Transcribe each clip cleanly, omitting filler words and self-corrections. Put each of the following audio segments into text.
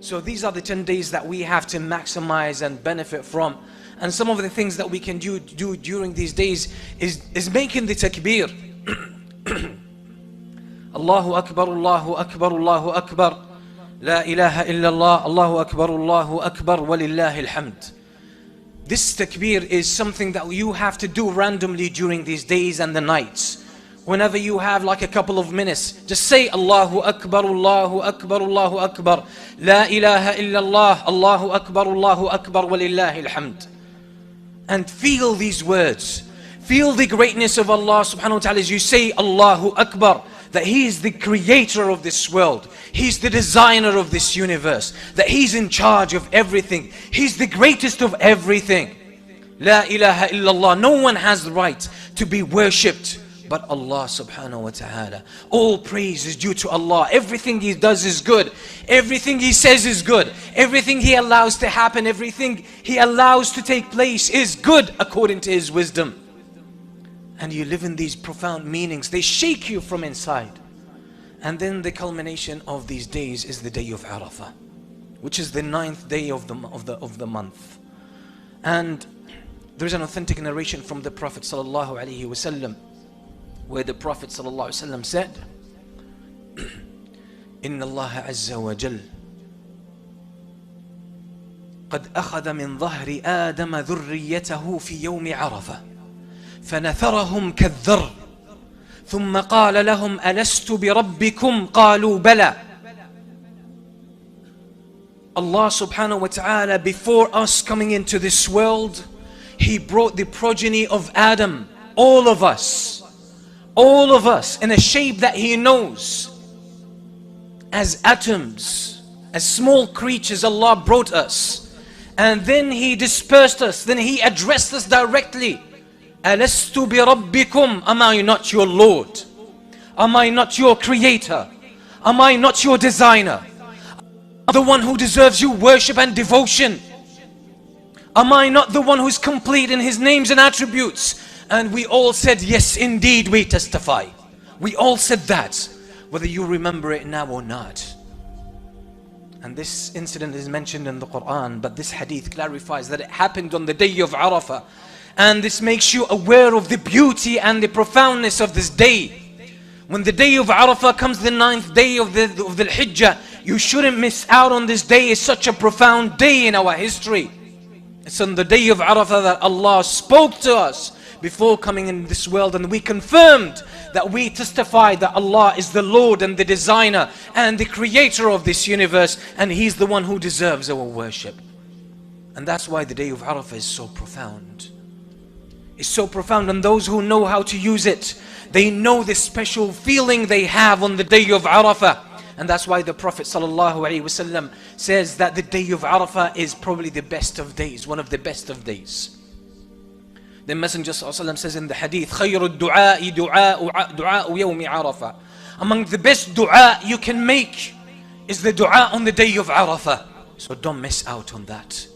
So these are the 10 days that we have to maximize and benefit from. And some of the things that we can do during these days is making the takbir. Allahu Akbar, Allahu Akbar, Allahu Akbar. La ilaha illallah, Allahu Akbar, Allahu Akbar, walillahi alhamd. This takbir is something that you have to do randomly during these days and the nights. Whenever you have like a couple of minutes, just say Allahu Akbar, Allahu Akbar, Allahu Akbar. La ilaha illallah, Allahu Akbar, Allahu Akbar, walillahi alhamd. And feel these words. Feel the greatness of Allah subhanahu wa ta'ala as you say Allahu Akbar. That He is the creator of this world. He's the designer of this universe. That He's in charge of everything. He's the greatest of everything. La ilaha illallah. No one has the right to be worshipped but Allah subhanahu wa ta'ala. All praise is due to Allah. Everything He does is good. Everything He says is good. Everything He allows to happen, everything He allows to take place is good according to His wisdom. And you live in these profound meanings. They shake you from inside. And then the culmination of these days is the day of Arafah, which is the 9th day of the month. And there is an authentic narration from the Prophet sallallahu alaihi wasallam, where the Prophet sallallahu alaihi wasallam said, "Inna Allah azza wa jal قد أخذ من ظهر آدم ذريته في يوم عرفة فنثرهم كالذر ثم قال لهم ألست بربكم قالوا بلى." Allah subhanahu wa ta'ala, before us coming into this world, He brought the progeny of Adam, all of us in a shape that He knows, as atoms, as small creatures. Allah brought us, and then He dispersed us. Then He addressed us directly. Alastu bi rabbikum, am I not your Lord? Am I not your creator? Am I not your designer? The one who deserves your worship and devotion? Am I not the one who's complete in His names and attributes? And we all said, yes, indeed, we testify. We all said that, whether you remember it now or not. And this incident is mentioned in the Quran, but this hadith clarifies that it happened on the day of Arafah. And this makes you aware of the beauty and the profoundness of this day. When the day of Arafah comes, the 9th day of the Hijjah, you shouldn't miss out on this day. It's such a profound day in our history. It's on the day of Arafah that Allah spoke to us before coming in this world, and we confirmed that we testified that Allah is the Lord and the designer and the creator of this universe, and He's the one who deserves our worship. And that's why the day of Arafah is so profound. It's so profound, and those who know how to use it, they know the special feeling they have on the day of Arafah. And that's why the Prophet ﷺ says that the day of Arafah is probably the best of days, one of the best of days. The Messenger ﷺ says in the hadith, خَيْرُ الدُّعَاءِ دُعَاءُ يَوْمِ عَرَفَةِ. Among the best dua you can make is the dua on the day of Arafah. So don't miss out on that.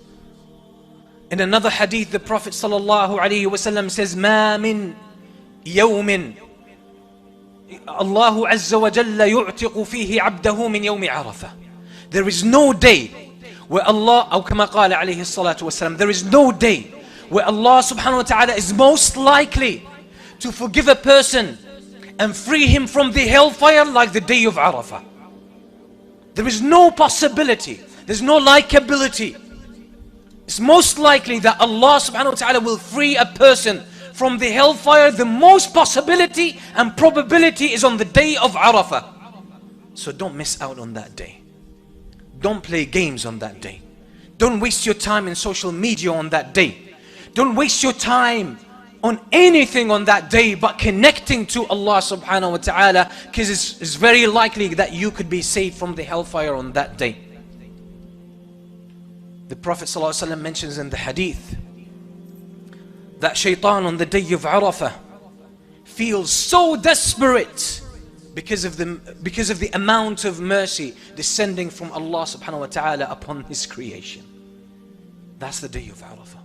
In another hadith, the Prophet ﷺ says, مَا مِن يَوْمٍ الله عز وجل يعتق فيه عبده من يوم عرفة. There is no day where Allah, أو كما قال عليه الصلاة والسلام, there is no day where Allah subhanahu wa ta'ala is most likely to forgive a person and free him from the hellfire like the day of Arafah. There is no possibility, there's no likability. It's most likely that Allah subhanahu wa ta'ala will free a person from the hellfire. The most possibility and probability is on the day of Arafah. So don't miss out on that day. Don't play games on that day. Don't waste your time in social media on that day. Don't waste your time on anything on that day but connecting to Allah subhanahu wa ta'ala, because it's very likely that you could be saved from the hellfire on that day. The Prophet ﷺ mentions in the hadith that shaitan on the day of Arafah feels so desperate because of the amount of mercy descending from Allah subhanahu wa ta'ala upon His creation. That's the day of Arafah.